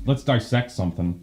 let's dissect something.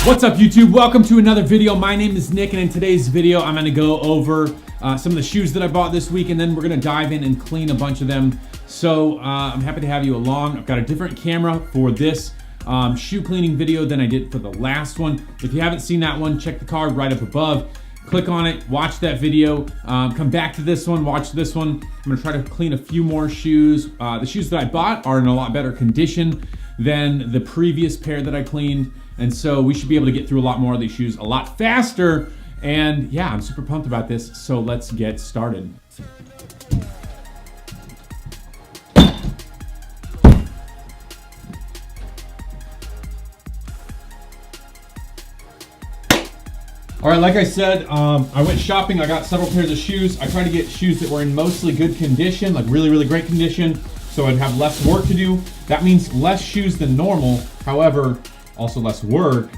What's up, YouTube? Welcome to another video. My name is Nick, and in today's video, I'm gonna go over some of the shoes that I bought this week, and then we're gonna dive in and clean a bunch of them. So I'm happy to have you along. I've got a different camera for this shoe cleaning video than I did for the last one. If you haven't seen that one, check the card right up above. Click on it, watch that video, come back to this one, watch this one. I'm gonna try to clean a few more shoes. The shoes that I bought are in a lot better condition than the previous pair that I cleaned. And so we should be able to get through a lot more of these shoes a lot faster. And yeah, I'm super pumped about this. So let's get started. All right, like I said, I went shopping. I got several pairs of shoes. I tried to get shoes that were in mostly good condition, like really, really great condition, so I'd have less work to do. That means less shoes than normal. However, also less work.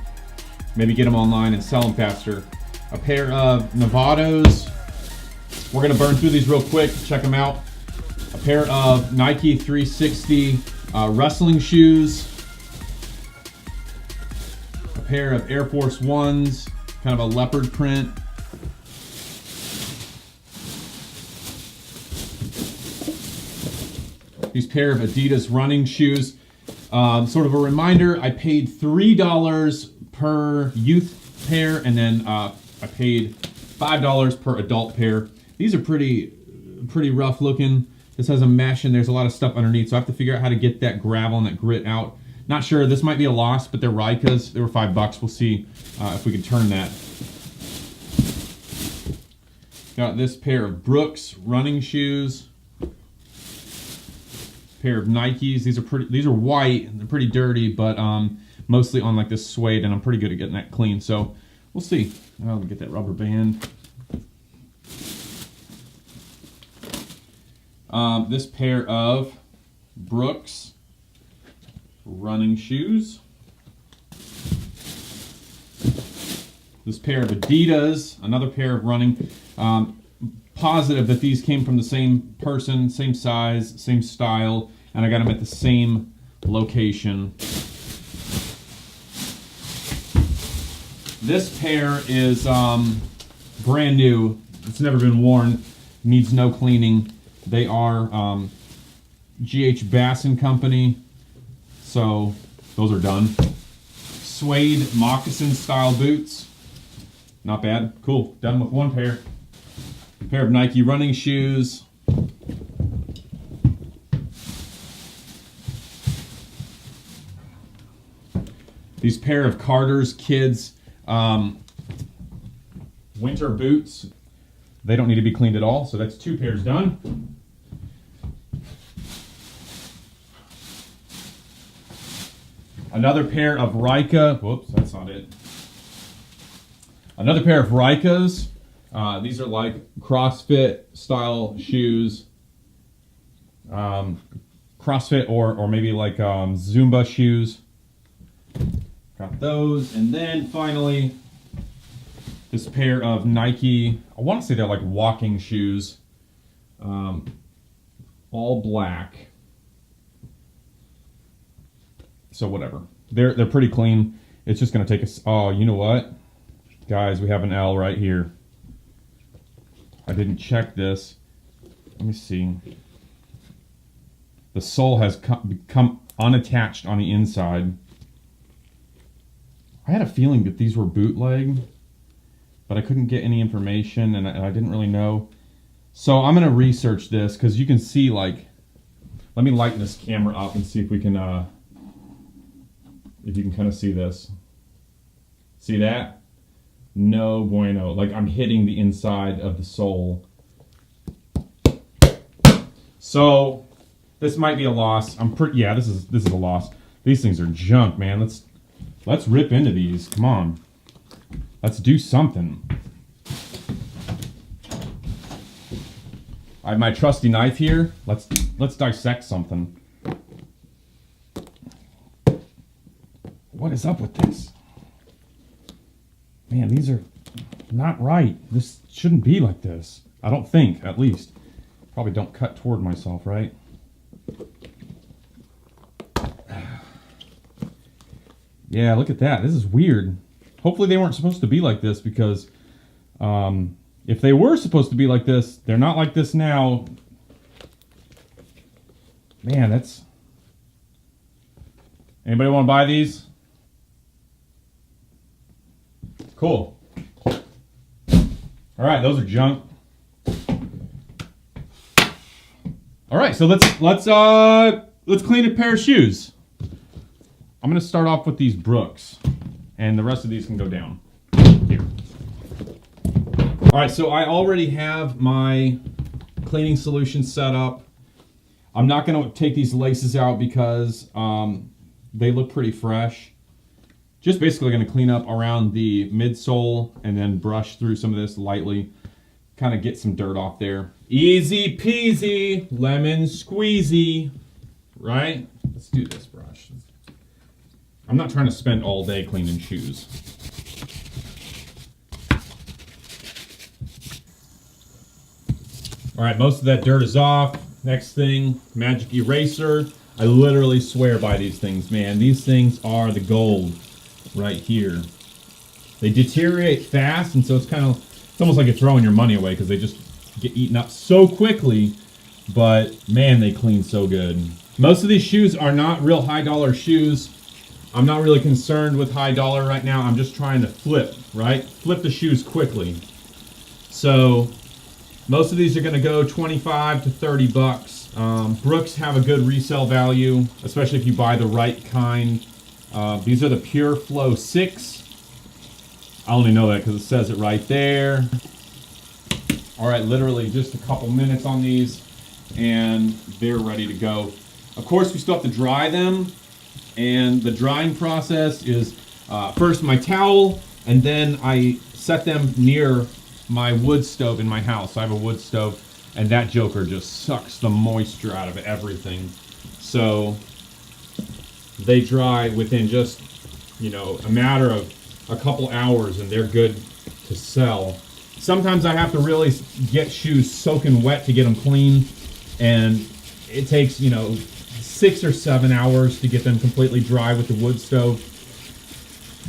Maybe get them online and sell them faster. A pair of Novatos. We're gonna burn through these real quick, check them out. A pair of Nike 360 wrestling shoes. A pair of Air Force Ones, kind of a leopard print. These pair of Adidas running shoes. Sort of a reminder, I paid $3 per youth pair, and then I paid $5 per adult pair. These are pretty rough looking. This has a mesh and there's a lot of stuff underneath, so I have to figure out how to get that gravel and that grit out. Not sure, this might be a loss, but they're Rykas. They were $5. We'll see if we can turn that. Got this pair of Brooks running shoes. Pair of Nikes. These are white and they're pretty dirty, but mostly on like this suede, and I'm pretty good at getting that clean. So we'll see. I'll get that rubber band. This pair of Brooks running shoes. This pair of Adidas, another pair of running. Positive that these came from the same person, same size, same style, and I got them at the same location. This pair is brand new. It's never been worn, needs no cleaning. They are GH Bass & Company, so those are done. Suede moccasin style boots, not bad. Cool, done with one pair. A pair of Nike running shoes. These pair of Carter's Kids winter boots. They don't need to be cleaned at all, so that's two pairs done. Another pair of Ryka. Whoops, that's not it. Another pair of Rykas. These are like CrossFit style shoes. CrossFit or maybe like Zumba shoes. Got those. And then finally, this pair of Nike, I want to say they're like walking shoes. All black. So whatever. They're pretty clean. It's just going to take us, oh, you know what? Guys, we have an L right here. I didn't check this. Let me see. The sole has become unattached on the inside. I had a feeling that these were bootleg, but I couldn't get any information, and I didn't really know. So I'm gonna research this, because you can see, like, let me lighten this camera up and see if we can, if you can kind of see this. See that? No bueno. Like, I'm hitting the inside of the sole. So this might be a loss. Yeah, this is a loss. These things are junk, man. Let's rip into these. Come on. Let's do something. I have my trusty knife here. Let's dissect something. What is up with this? Man, these are not right. This shouldn't be like this. I don't think, at least. Probably don't cut toward myself, right? Yeah, look at that. This is weird. Hopefully they weren't supposed to be like this, because if they were supposed to be like this, they're not like this now. Man, that's... Anybody want to buy these? Cool. All right, those are junk. All right, so let's clean a pair of shoes. I'm gonna start off with these Brooks, and the rest of these can go down here. All right, so I already have my cleaning solution set up. I'm not gonna take these laces out because they look pretty fresh. Just basically gonna clean up around the midsole and then brush through some of this lightly, kind of get some dirt off there. Easy peasy, lemon squeezy, right? Let's do this brush. I'm not trying to spend all day cleaning shoes. All right, most of that dirt is off. Next thing, magic eraser. I literally swear by these things, man. These things are the gold right here. They deteriorate fast, and so it's almost like you're throwing your money away because they just get eaten up so quickly, but man, they clean so good. Most of these shoes are not real high dollar shoes. I'm not really concerned with high dollar right now. I'm just trying to flip, right? Flip the shoes quickly. So most of these are gonna go 25 to 30 bucks. Brooks have a good resale value, especially if you buy the right kind. These are the Pure Flow 6. I only know that because it says it right there. All right, literally just a couple minutes on these and they're ready to go. Of course, we still have to dry them, and the drying process is first my towel, and then I set them near my wood stove in my house. I have a wood stove, and that joker just sucks the moisture out of everything. So they dry within just, a matter of a couple hours, and they're good to sell. Sometimes I have to really get shoes soaking wet to get them clean, and it takes, 6 or 7 hours to get them completely dry with the wood stove.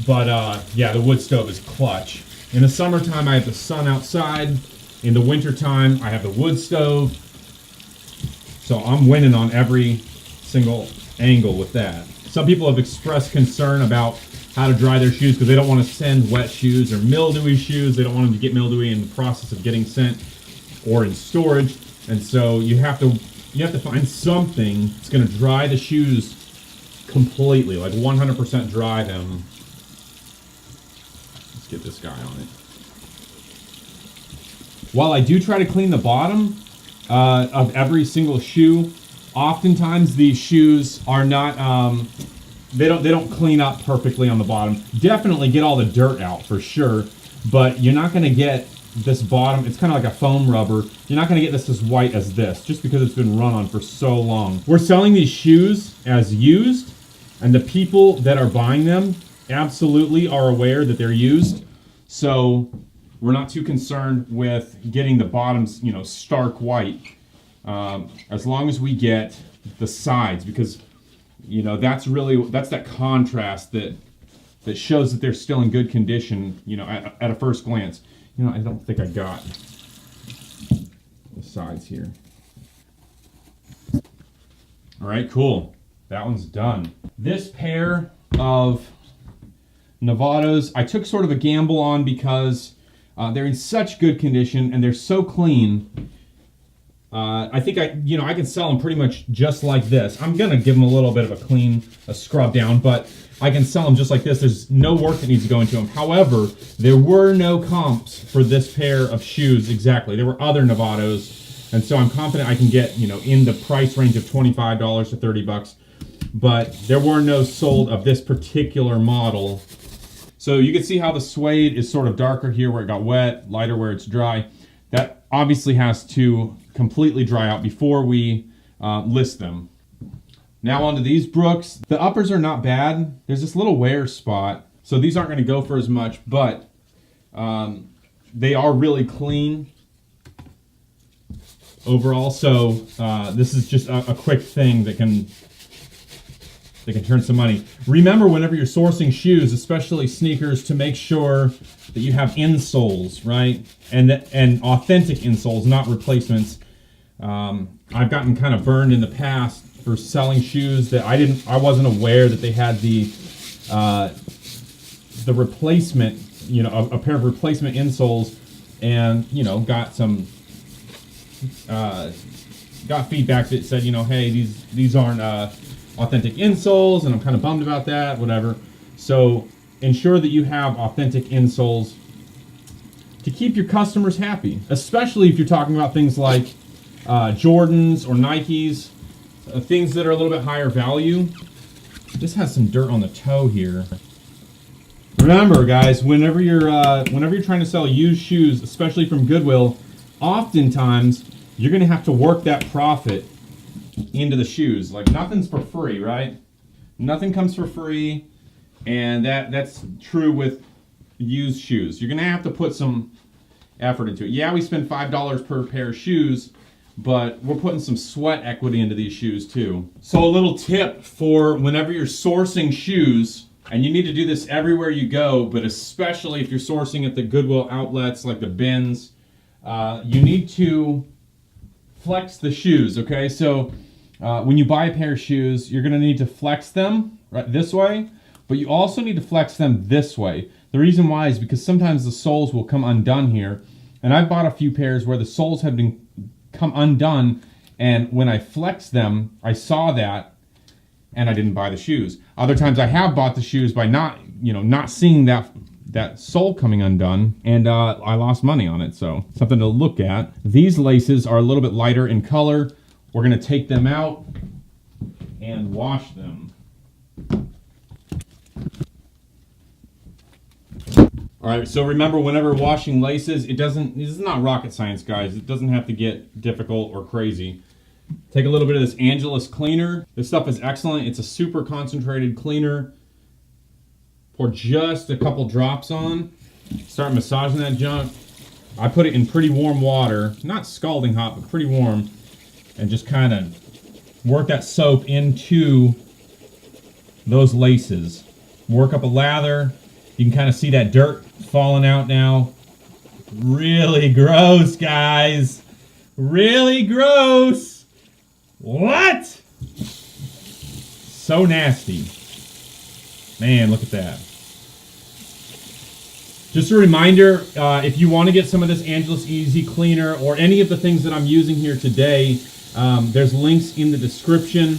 But yeah, the wood stove is clutch. In the summertime, I have the sun outside. In the wintertime, I have the wood stove. So I'm winning on every single angle with that. Some people have expressed concern about how to dry their shoes because they don't want to send wet shoes or mildewy shoes. They don't want them to get mildewy in the process of getting sent or in storage. And so you have to find something that's going to dry the shoes completely, like 100% dry them. Let's get this guy on it. While I do try to clean the bottom of every single shoe, oftentimes these shoes are not, they don't clean up perfectly on the bottom. Definitely get all the dirt out for sure, but you're not going to get this bottom. It's kind of like a foam rubber. You're not going to get this as white as this, just because it's been run on for so long. We're selling these shoes as used, and the people that are buying them absolutely are aware that they're used. So we're not too concerned with getting the bottoms, stark white, as long as we get the sides, because that's that contrast that shows that they're still in good condition, at a first glance. I don't think I got the sides here. All right, cool. That one's done. This pair of Novatos, I took sort of a gamble on because they're in such good condition and they're so clean. I think I can sell them pretty much just like this. I'm gonna give them a little bit of a scrub down, but I can sell them just like this. There's no work that needs to go into them. However, there were no comps for this pair of shoes exactly. There were other Novatos, and so I'm confident I can get, in the price range of $25 to 30 bucks, but there were no sold of this particular model. So you can see how the suede is sort of darker here where it got wet, lighter where it's dry. That obviously has to completely dry out before we list them. Now onto these Brooks. The uppers are not bad. There's this little wear spot, so these aren't going to go for as much, but they are really clean overall. So this is just a quick thing that can turn some money. Remember, whenever you're sourcing shoes, especially sneakers, to make sure that you have insoles, right? And authentic insoles, not replacements. I've gotten kind of burned in the past for selling shoes that I wasn't aware that they had the replacement, you know, a pair of replacement insoles, and you know, got feedback that said, you know, hey, these aren't authentic insoles, and I'm kind of bummed about that, whatever. So ensure that you have authentic insoles to keep your customers happy, especially if you're talking about things like Jordans or Nikes, things that are a little bit higher value. This has some dirt on the toe here. Remember, guys, whenever you're trying to sell used shoes, especially from Goodwill, oftentimes you're going to have to work that profit into the shoes. Like, nothing's for free, right? Nothing comes for free, and that's true with used shoes. You're going to have to put some effort into it. Yeah, we spend $5 per pair of shoes, but we're putting some sweat equity into these shoes too. So a little tip for whenever you're sourcing shoes, and you need to do this everywhere you go, but especially if you're sourcing at the Goodwill outlets like the bins, you need to flex the shoes, okay? So when you buy a pair of shoes, you're gonna need to flex them right this way, but you also need to flex them this way. The reason why is because sometimes the soles will come undone here, and I've bought a few pairs where the soles have come undone, and when I flexed them, I saw that, and I didn't buy the shoes. Other times I have bought the shoes by not seeing that sole coming undone, and I lost money on it, so something to look at. These laces are a little bit lighter in color. We're gonna take them out and wash them. All right, so remember, whenever washing laces, this is not rocket science, guys. It doesn't have to get difficult or crazy. Take a little bit of this Angelus cleaner. This stuff is excellent. It's a super concentrated cleaner. Pour just a couple drops on. Start massaging that junk. I put it in pretty warm water, not scalding hot, but pretty warm, and just kind of work that soap into those laces. Work up a lather. You can kind of see that dirt falling out now. Really gross, guys. Really gross. What? So nasty. Man, look at that. Just a reminder, if you want to get some of this Angelus Easy Cleaner or any of the things that I'm using here today, there's links in the description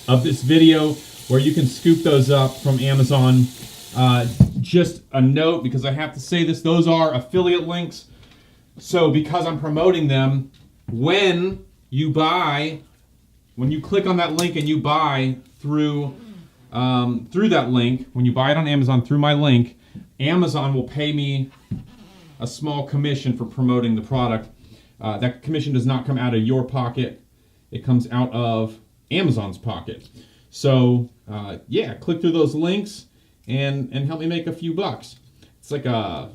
of this video where you can scoop those up from Amazon. Just a note, because I have to say this, those are affiliate links. So because I'm promoting them, when you click on that link and you buy through that link, when you buy it on Amazon through my link, Amazon will pay me a small commission for promoting the product. That commission does not come out of your pocket. It comes out of Amazon's pocket. So yeah, click through those links and help me make a few bucks. It's like a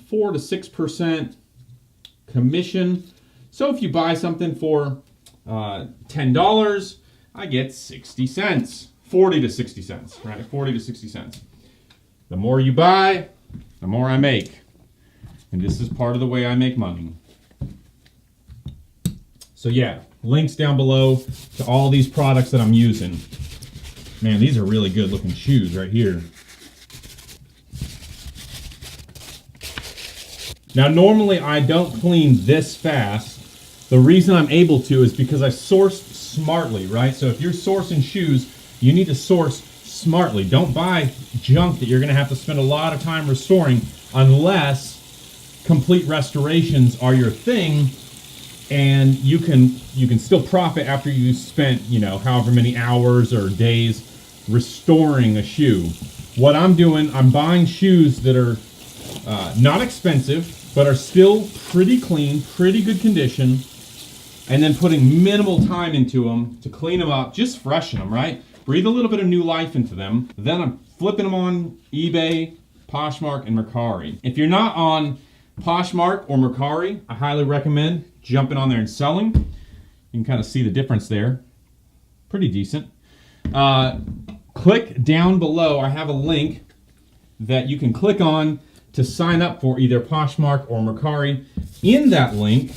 4 to 6% commission. So if you buy something for $10, I get 60 cents. 40 to 60 cents, right? 40 to 60 cents. The more you buy, the more I make. And this is part of the way I make money. So yeah, links down below to all these products that I'm using. Man, these are really good looking shoes right here. Now, normally I don't clean this fast. The reason I'm able to is because I source smartly, right? So if you're sourcing shoes, you need to source smartly. Don't buy junk that you're gonna have to spend a lot of time restoring unless complete restorations are your thing, and you can still profit after you spent, you know, however many hours or days restoring a shoe. What I'm doing, I'm buying shoes that are not expensive, but are still pretty clean, pretty good condition, and then putting minimal time into them to clean them up, just freshen them, right? Breathe a little bit of new life into them. Then I'm flipping them on eBay, Poshmark, and Mercari. If you're not on Poshmark or Mercari, I highly recommend jumping on there and selling. You can kind of see the difference there. Pretty decent. Click down below. I have a link that you can click on to sign up for either Poshmark or Mercari. In that link,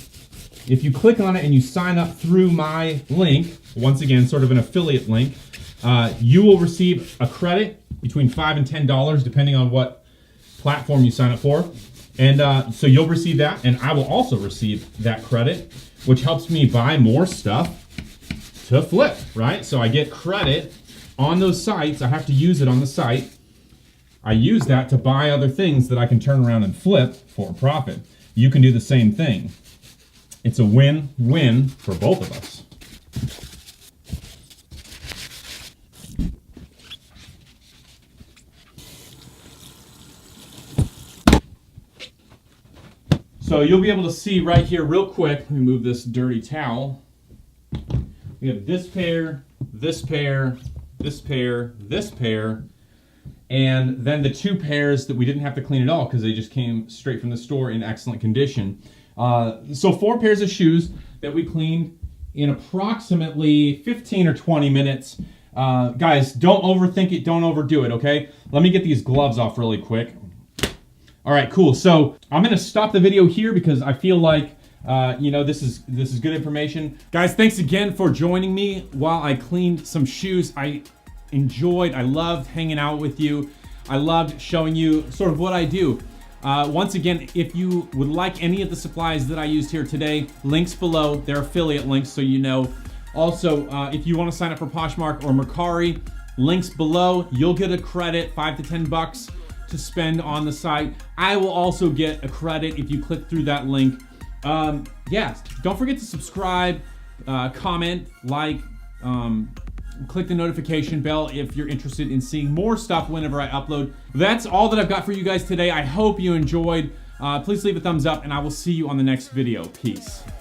if you click on it and you sign up through my link, once again, sort of an affiliate link, you will receive a credit between $5 and $10, depending on what platform you sign up for. And so you'll receive that, and I will also receive that credit, which helps me buy more stuff to flip, right? So I get credit on those sites. I have to use it on the site. I use that to buy other things that I can turn around and flip for a profit. You can do the same thing. It's a win-win for both of us. So you'll be able to see right here real quick. Let me move this dirty towel. We have this pair, this pair, this pair, this pair, and then the two pairs that we didn't have to clean at all because they just came straight from the store in excellent condition. So 4 pairs of shoes that we cleaned in approximately 15 or 20 minutes. Guys, don't overthink it, don't overdo it, okay? Let me get these gloves off really quick. All right, cool. So I'm gonna stop the video here because I feel like you know, this is good information. Guys, thanks again for joining me while I cleaned some shoes. I loved hanging out with you. I loved showing you sort of what I do. Once again, if you would like any of the supplies that I used here today, links below, they're affiliate links, so you know. Also, if you want to sign up for Poshmark or Mercari, links below, you'll get a credit, 5 to 10 bucks to spend on the site. I will also get a credit if you click through that link. Yes, don't forget to subscribe, comment, like, click the notification bell if you're interested in seeing more stuff whenever I upload. That's all that I've got for you guys today. I hope you enjoyed. Please leave a thumbs up, and I will see you on the next video. Peace.